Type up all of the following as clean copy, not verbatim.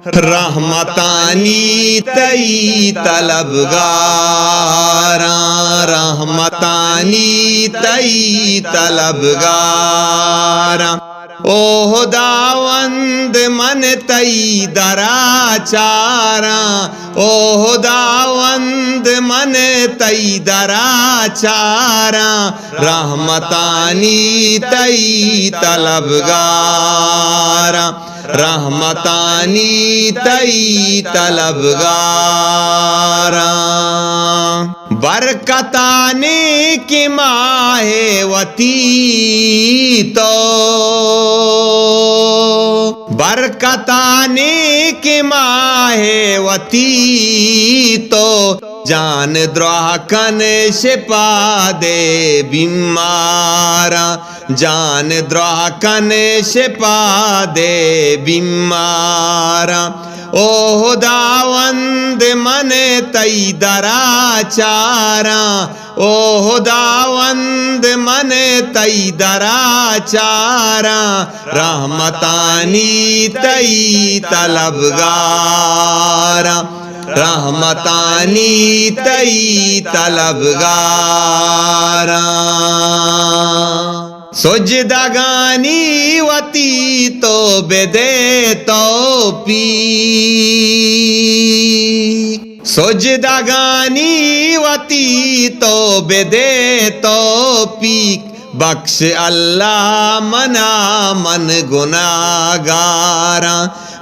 रहमतानी तई तलबगारा, रहमतानी तई तलबगारा। ओ खुदावंद मन तई दराचारा, ओ खुदावंद मन तई दराचारा। रहमतानी तई तलबगारा, रहमतानी तई तलबगारा। बरकताने की माहे वती तो, बरकताने की माहे वती तो। जान द्रोहकन शिपा दे बीमारा, जान द्रोहकन शिपा दे बीमारा। ओ खुदावंद मन तई दराचारा, ओ खुदावंद मन तई दराचारा। रहमतानी तई तलबगारा, रहमतानी तई तलबगारा। सुजदगानी वती तो बेदे तो पी, सुजदगानी वती तो बेदे तो पी। बख्श अल्लाह मना मन गुनागारा,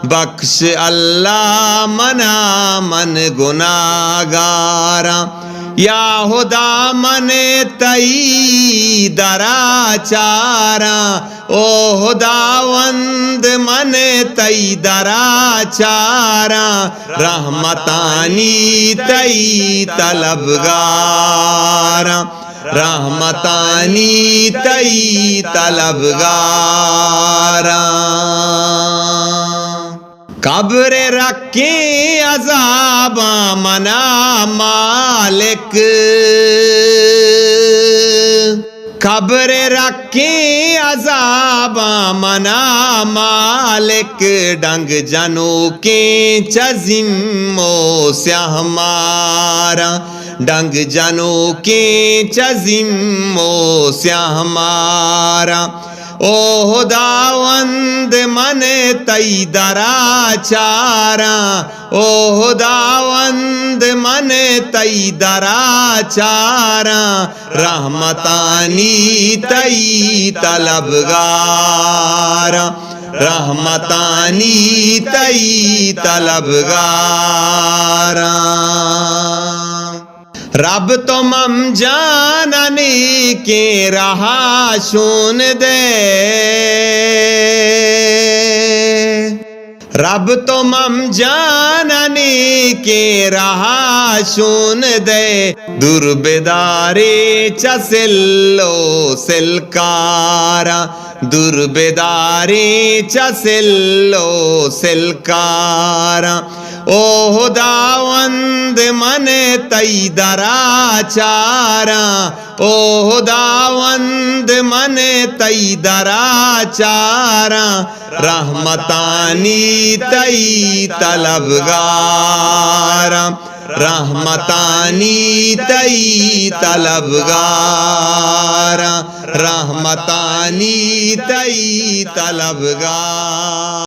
बख्श अल्लाह मना मन गुनागारा। या खुदा मन तई दराचारा, ओ खुदावंद मन तई दराचारा। रहमतानी तई तलबगारा, रहमतानी तई तलबगारा। कब्र रखे अज़ाबा मना मालिक, कब्र रखे अज़ाबा मना मालिक। डंग जनू के चज़िम्मो से हमारा, डंग जनू के चज़िम्मो से हमारा। ओ खुदावंद मन तई दराचारा, ओ खुदावंद मन तई दराचारा। रहमतानी तई तलबगारा, रहमतानी तई तलबगारा। रब तो मम जानने के रहा सुन दे, रब तो मम जानने के रहा सुन दे। दुर्बेदारे चसिल्लो सिलकारा, दुर्बेदारे चसिल्लो सिलकारा। ओ खुदावंद मन तई दराचारा, ओ खुदावंद मन तई दराचारा। रहमतानी तई तलबगारा, रहमतानी तई तलबगारा, रहमतानी तई तलबगारा।